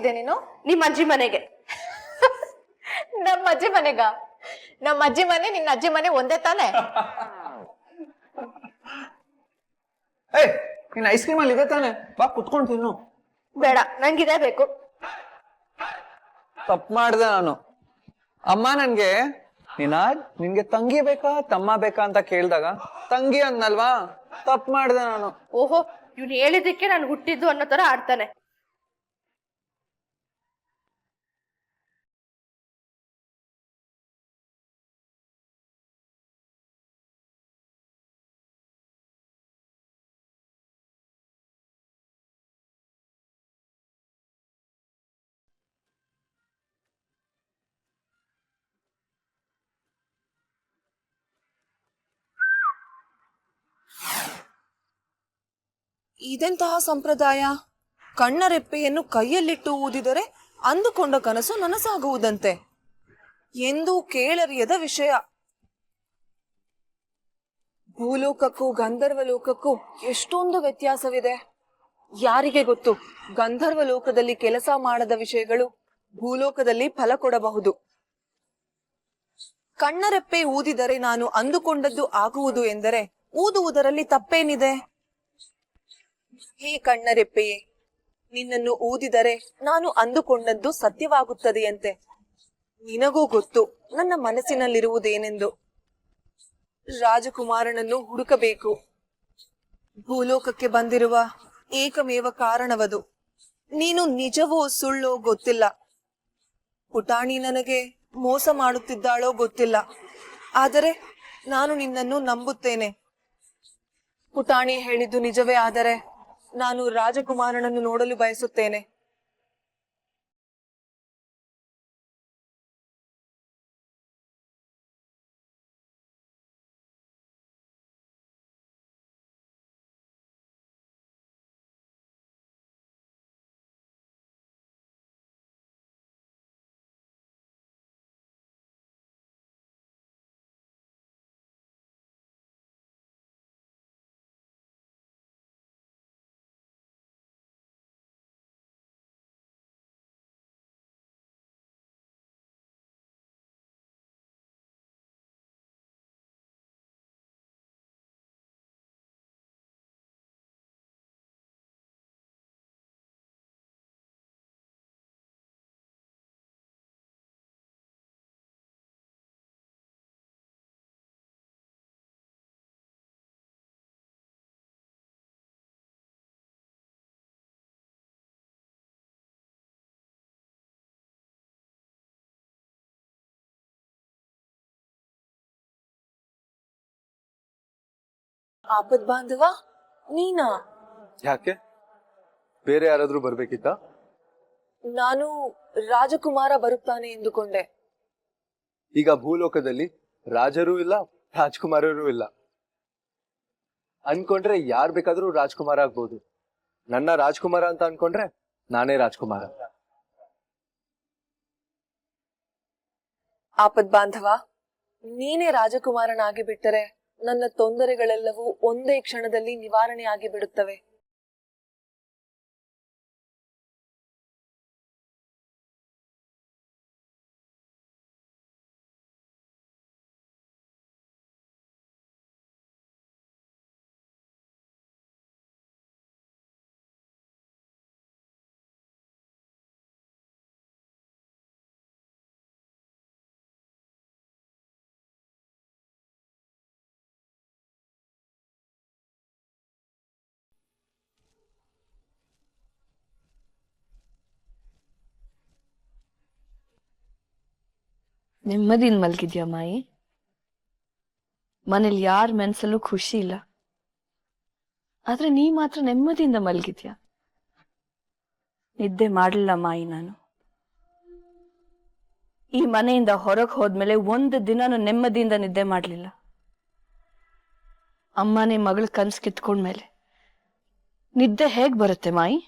ಹೋಗಿದ್ದೆ ನೀನು? ನಿಮ್ಮ ಅಜ್ಜಿ ಮನೆಗೆ. ನಮ್ಮ ಅಜ್ಜಿ ಮನೆಗ? ನಮ್ಮ ಅಜ್ಜಿ ಮನೆ ನಿನ್ನ ಅಜ್ಜಿ ಮನೆ ಒಂದೇ ತಾನೆ? ನೀನ್ ಐಸ್ ಕ್ರೀಮ್ ಅಲ್ಲಿ ಇದೆ ತಾನೆ, ಬಾ ಕುತ್ಕೊಂಡು ತಿನ್ನು. ಬೇಡ, ನಂಗಿದೇ ಬೇಕು. ತಪ್ಪು ಮಾಡ್ದೆ ನಾನು. ಅಮ್ಮ ನನ್ಗೆ ನಿನ್ಗೆ ತಂಗಿ ಬೇಕಾ ತಮ್ಮ ಬೇಕಾ ಅಂತ ಕೇಳ್ದಾಗ ತಂಗಿ ಅನ್ನಲ್ವಾ, ತಪ್ಪು ಮಾಡ್ದೆ ನಾನು. ಓಹೋ, ಇವ್ನು ಹೇಳಿದಕ್ಕೆ ನಾನು ಹುಟ್ಟಿದ್ದು ಅನ್ನೋ ತರ ಆಡ್ತಾನೆ. ಇದೆಂತಹ ಸಂಪ್ರದಾಯ? ಕಣ್ಣರೆಪ್ಪೆಯನ್ನು ಕೈಯಲ್ಲಿಟ್ಟು ಊದಿದರೆ ಅಂದುಕೊಂಡ ಕನಸು ನನಸಾಗುವುದಂತೆ. ಎಂದೂ ಕೇಳರಿಯದ ವಿಷಯ. ಭೂಲೋಕಕ್ಕೂ ಗಂಧರ್ವ ಲೋಕಕ್ಕೂ ಎಷ್ಟೊಂದು ವ್ಯತ್ಯಾಸವಿದೆ. ಯಾರಿಗೆ ಗೊತ್ತು, ಗಂಧರ್ವ ಲೋಕದಲ್ಲಿ ಕೆಲಸ ಮಾಡದ ವಿಷಯಗಳು ಭೂಲೋಕದಲ್ಲಿ ಫಲ ಕೊಡಬಹುದು. ಕಣ್ಣರೆಪ್ಪೆ ಊದಿದರೆ ನಾನು ಅಂದುಕೊಂಡದ್ದು ಆಗುವುದು ಎಂದರೆ ಊದುವುದರಲ್ಲಿ ತಪ್ಪೇನಿದೆ? ಹೇ ಕಣ್ಣರೆಪ್ಪೆಯೇ, ನಿನ್ನನ್ನು ಊದಿದರೆ ನಾನು ಅಂದುಕೊಂಡದ್ದು ಸತ್ಯವಾಗುತ್ತದೆಯಂತೆ. ನಿನಗೂ ಗೊತ್ತು ನನ್ನ ಮನಸ್ಸಿನಲ್ಲಿರುವುದೇನೆಂದು. ರಾಜಕುಮಾರನನ್ನು ಹುಡುಕಬೇಕು. ಭೂಲೋಕಕ್ಕೆ ಬಂದಿರುವ ಏಕಮೇವ ಕಾರಣವದು. ನೀನು ನಿಜವೋ ಸುಳ್ಳೋ ಗೊತ್ತಿಲ್ಲ. ಪುಟಾಣಿ ನನಗೆ ಮೋಸ ಮಾಡುತ್ತಿದ್ದಾಳೋ ಗೊತ್ತಿಲ್ಲ. ಆದರೆ ನಾನು ನಿನ್ನನ್ನು ನಂಬುತ್ತೇನೆ. ಪುಟಾಣಿ ಹೇಳಿದ್ದು ನಿಜವೇ ಆದರೆ ನಾನು ರಾಜಕುಮಾರನನ್ನು ನೋಡಲು ಬಯಸುತ್ತೇನೆ. ಆಪದ್ ಬಾಂಧವ ನೀನಾ? ಯಾಕೆ, ಬೇರೆ ಯಾರಾದ್ರೂ ಬರ್ಬೇಕಿತ್ತ? ನಾನು ರಾಜಕುಮಾರ ಬರುತ್ತಾನೆ ಎಂದುಕೊಂಡೆ. ಈಗ ಭೂಲೋಕದಲ್ಲಿ ರಾಜರೂ ಇಲ್ಲ, ರಾಜ್ಕುಮಾರರೂ ಇಲ್ಲ. ಅನ್ಕೊಂಡ್ರೆ ಯಾರ್ ಬೇಕಾದ್ರೂ ರಾಜ್ಕುಮಾರ ಆಗ್ಬೋದು. ನನ್ನ ರಾಜ್ಕುಮಾರ ಅಂತ ಅನ್ಕೊಂಡ್ರೆ ನಾನೇ ರಾಜ್ಕುಮಾರ. ಆಪದ್ ಬಾಂಧವ, ನೀನೇ ರಾಜಕುಮಾರನಾಗಿ ಬಿಟ್ಟರೆ ನನ್ನ ತೊಂದರೆಗಳೆಲ್ಲವೂ ಒಂದೇ ಕ್ಷಣದಲ್ಲಿ ನಿವಾರಣೆ ಆಗಿ ಬಿಡುತ್ತವೆ. ನೆಮ್ಮದಿಯಿಂದ ಮಲ್ಗಿದ್ಯಾ ಮಾಯಿ? ಮನೇಲಿ ಯಾರ ಮನ್ಸಲ್ಲೂ ಖುಷಿ ಇಲ್ಲ, ಆದ್ರೆ ನೀ ಮಾತ್ರ ನೆಮ್ಮದಿಯಿಂದ ಮಲ್ಗಿದ್ಯಾ. ನಿದ್ದೆ ಮಾಡಲಿಲ್ಲ ಮಾಯಿ ನಾನು. ಈ ಮನೆಯಿಂದ ಹೊರಗೆ ಹೋದ್ಮೇಲೆ ಒಂದು ದಿನಾನು ನೆಮ್ಮದಿಯಿಂದ ನಿದ್ದೆ ಮಾಡಲಿಲ್ಲ. ಅಮ್ಮನೇ ಮಗಳ ಕನ್ಸು ಕಿತ್ಕೊಂಡ್ಮೇಲೆ ನಿದ್ದೆ ಹೇಗ್ ಬರುತ್ತೆ ಮಾಯಿ?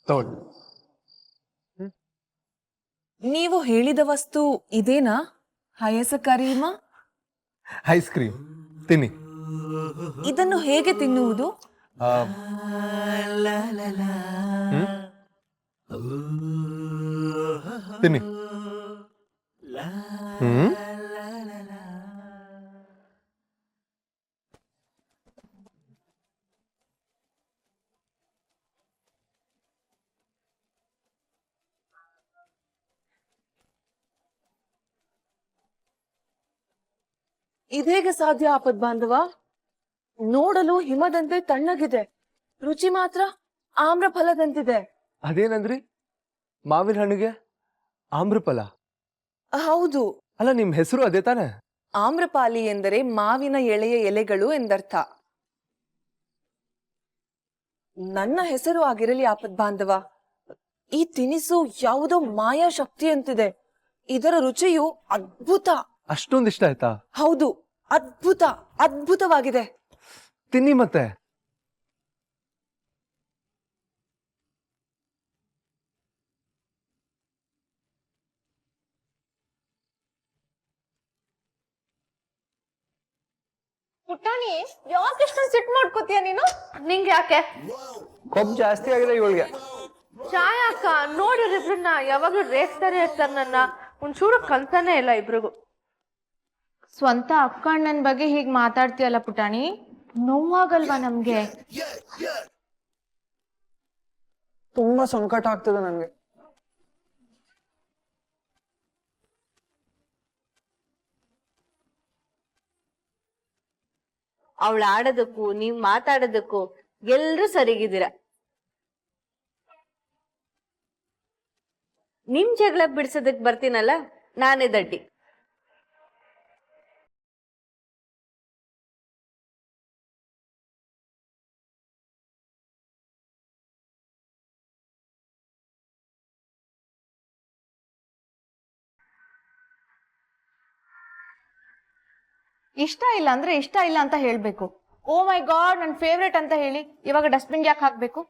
ತಗೊಳ್ಳಿ. ನೀವು ಹೇಳಿದ ವಸ್ತು ಇದೇನಾ ಹಯಸ ಕರೀಮ? ಐಸ್ ಕ್ರೀಮ್ ತಿನ್ನಿ. ಇದನ್ನು ಹೇಗೆ ತಿನ್ನುವುದು? ಆ, ತಿನ್ನಿ. ಇದೇಗೆ ಸಾಧ್ಯ ಆಪದ್ ಬಾಂಧವ? ನೋಡಲು ಹಿಮದಂತೆ ತಣ್ಣಗಿದೆ, ರುಚಿ ಮಾತ್ರ ಆಮ್ರ ಫಲದಂತಿದೆ. ಅದೇನಂದ್ರಿ? ಮಾವಿನ ಹಣ್ಣಿಗೆ ಆಮ್ರಫಲ? ಹೌದು, ಅಲ್ಲ, ನಿಮ್ ಹೆಸರು ಅದೇ ತಾನೆ? ಆಮ್ರಪಾಲಿ ಎಂದರೆ ಮಾವಿನ ಎಳೆಯ ಎಲೆಗಳು ಎಂದರ್ಥ. ನನ್ನ ಹೆಸರು ಆಗಿರಲಿ ಆಪದ್ ಬಾಂಧವ, ಈ ತಿನಿಸು ಯಾವುದೋ ಮಾಯಾ ಶಕ್ತಿ ಅಂತಿದೆ. ಇದರ ರುಚಿಯು ಅದ್ಭುತ. ಅಷ್ಟೊಂದು ಇಷ್ಟ ಆಯ್ತಾ? ಹೌದು, ಅದ್ಭುತ, ಅದ್ಭುತವಾಗಿದೆ. ತಿನ್ನಿ ಮತ್ತೆ. ಪುಟಾಣಿ, ಯಾಕೆ ಇಷ್ಟೊಂದು ಸಿಟ್ ಮಾಡ್ಕೋತೀಯ ನೀನು? ನಿಂಗೆ ಯಾಕೆ? ಕೊಬ್ಬು ಜಾಸ್ತಿ ಆಗಿದೆ ಇವಳಿಗೆ. ಚಾಯ ಅಕ್ಕ, ನೋಡಿರಿಬ್ರನ್ನ ಯಾವಾಗ್ಲೂ ರೇಗ್ತಾನೆ ಇರ್ತಾರೆ. ನನ್ನ ಒಂಚೂರು ಕಲ್ತಾನೆ ಇಲ್ಲ ಇಬ್ರಿಗೂ. ಸ್ವಂತ ಅಕ್ಕ ಅಣ್ಣನ ಬಗ್ಗೆ ಹೀಗ್ ಮಾತಾಡ್ತೀಯಲ್ಲ ಪುಟಾಣಿ, ನೋವಾಗಲ್ವಾ ನಮ್ಗೆ? ತುಂಬಾ ಸಂಕಟ ಆಗ್ತದೆ ನನ್ಗೆ. ಅವಳು ಆಡೋದಕ್ಕೂ ನೀವ್ ಮಾತಾಡೋದಕ್ಕೂ ಎಲ್ರೂ ಸರಿಗಿದ್ದೀರ. ನಿಮ್ ಜಗಳ ಬಿಡ್ಸೋದಕ್ ಬರ್ತೀನಲ್ಲ, ನಾನೇ ದಡ್ಡಿ. ಇಷ್ಟ ಇಲ್ಲ ಅಂದ್ರೆ ಇಷ್ಟ ಇಲ್ಲ ಅಂತ ಹೇಳ್ಬೇಕು. ಓ ಮೈ ಗಾಡ್, ನನ್ ಫೇವ್ರೇಟ್ ಅಂತ ಹೇಳಿ ಇವಾಗ ಡಸ್ಟ್ಬಿನ್ ಯಾಕೆ ಹಾಕ್ಬೇಕು?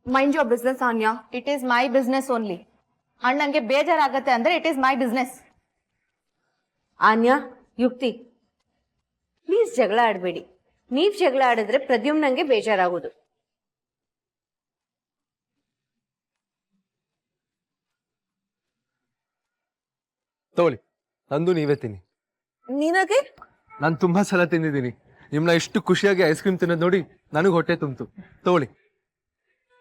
Mind your business Anya. It is my business only. ಅಣ್ಣಂಗೆ ಬೇಜಾರಾಗತ್ತೆ ಅಂದ್ರೆ it is my business. Anya, Yukti, please ಜಗಳ ಆಡ್ಬೇಡಿ. ನೀವ್ ಜಗಳ ಆಡಿದ್ರೆ ಪ್ರದ್ಯುಮ್ನಂಗೆ ಬೇಜಾರಾಗೋದು. ತಗೊಳ್ಳಿ, ನಂದು ನೀವೇ ತಿನ್ನಿ. ನಿನಗೆ? ನಾನು ತುಂಬಾ ಸಲ ತಿಂದಿದ್ದೀನಿ. ನಿಮ್ನ ಇಷ್ಟು ಖುಷಿಯಾಗಿ ಐಸ್ ಕ್ರೀಮ್ ತಿನ್ನೋದು ನೋಡಿ ನನಗೆ ಹೊಟ್ಟೆ ತುಂಬಿತು. ತಗೊಳ್ಳಿ.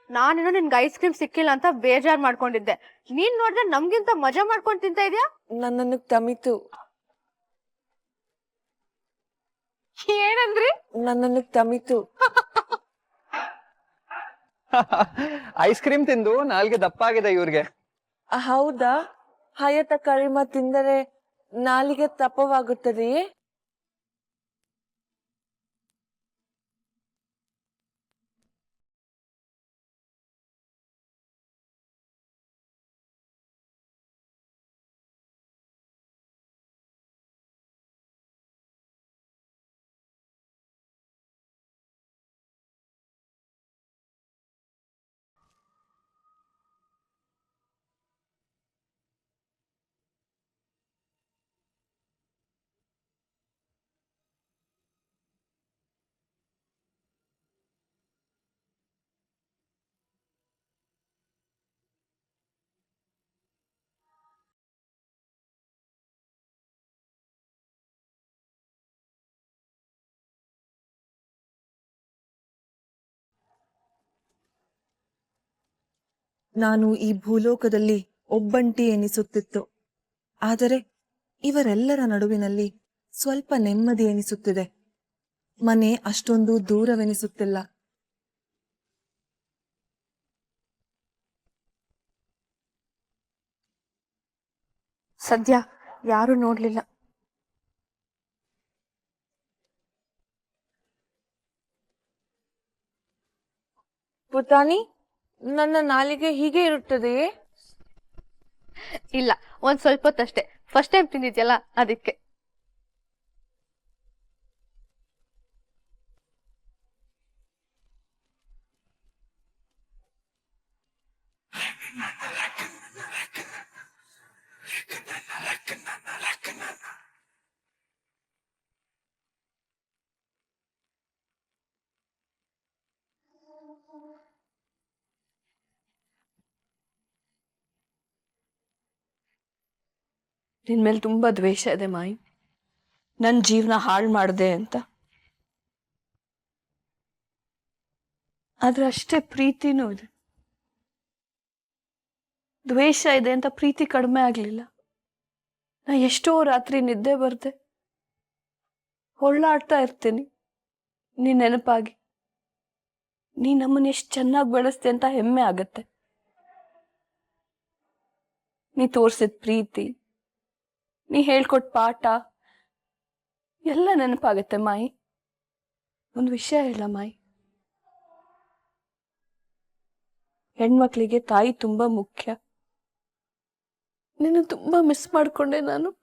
ನಾನೇನೋ ನಿನ್ಗೆ ಐಸ್ ಕ್ರೀಮ್ ಸಿಕ್ಕಿಲ್ಲ ಅಂತ ಬೇಜಾರ್ ಮಾಡ್ಕೊಂಡಿದ್ದೆ. ನೀನ್ ನೋಡಿದ್ರೆ ನಮ್ಗಿಂತ ಮಜಾ ಮಾಡ್ಕೊಂಡು ತಿಂತ ಇದೀಯಾ. ನನ್ನನ್ನು ತಮಿತು. ಏನಂದ್ರಿ? ನನ್ನನ್ನು ತಮಿತು. ಐಸ್ ಕ್ರೀಮ್ ತಿಂದು ನಾಲ್ಗೆ ದಪ್ಪ ಆಗಿದೆ ಇವ್ರಿಗೆ. ಹೌದಾ? ಹಯತ ಕರಿಮ ತಿಂದರೆ ನಾಲಿಗೆ ತಪ್ಪವಾಗುತ್ತದೆಯೇ? ನಾನು ಈ ಭೂಲೋಕದಲ್ಲಿ ಒಬ್ಬಂಟಿ ಎನಿಸುತ್ತಿತ್ತು. ಆದರೆ ಇವರೆಲ್ಲರ ನಡುವಿನಲ್ಲಿ ಸ್ವಲ್ಪ ನೆಮ್ಮದಿ ಎನಿಸುತ್ತಿದೆ. ಮನೆ ಅಷ್ಟೊಂದು ದೂರವೆನಿಸುತ್ತಿಲ್ಲ. ಸದ್ಯ ಯಾರು ನೋಡ್ಲಿಲ್ಲ. ಪುಟಾಣಿ, ನನ್ನ ನಾಲಿಗೆ ಹೀಗೆ ಇರುತ್ತದೆಯೇ? ಇಲ್ಲ, ಒಂದ್ ಸ್ವಲ್ಪ ಹೊತ್ತಷ್ಟೇ. ಫಸ್ಟ್ ಟೈಮ್ ತಿಂದಿದ್ಯಲ್ಲ ಅದಕ್ಕೆ. ನಿನ್ ಮೇಲೆ ತುಂಬಾ ದ್ವೇಷ ಇದೆ ಮಾಯಿ. ನನ್ನ ಜೀವನ ಹಾಳು ಮಾಡಿದೆ ಅಂತ. ಆದ್ರೆ ಅಷ್ಟೇ ಪ್ರೀತಿನೂ ಇದೆ. ದ್ವೇಷ ಇದೆ ಅಂತ ಪ್ರೀತಿ ಕಡಿಮೆ ಆಗ್ಲಿಲ್ಲ. ನಾ ಎಷ್ಟೋ ರಾತ್ರಿ ನಿದ್ದೆ ಬರ್ದೆ ಹೊಳ್ಳಾಡ್ತಾ ಇರ್ತೀನಿ ನೀ ನೆನಪಾಗಿ. ನೀ ನಮ್ಮನ್ನ ಎಷ್ಟು ಚೆನ್ನಾಗಿ ಬೆಳೆಸ್ತೆ ಅಂತ ಹೆಮ್ಮೆ ಆಗತ್ತೆ. ನೀ ತೋರ್ಸಿದ ಪ್ರೀತಿ, ನೀ ಹೇಳ್ಕೊಟ್ ಪಾಠ ಎಲ್ಲ ನೆನಪಾಗತ್ತೆ ಮಾಯಿ. ಒಂದು ವಿಷಯ ಹೇಳ ಮಾಯಿ, ಹೆಣ್ಮಕ್ಳಿಗೆ ತಾಯಿ ತುಂಬಾ ಮುಖ್ಯ. ನಿನ್ನ ತುಂಬಾ ಮಿಸ್ ಮಾಡ್ಕೊಂಡೆ ನಾನು.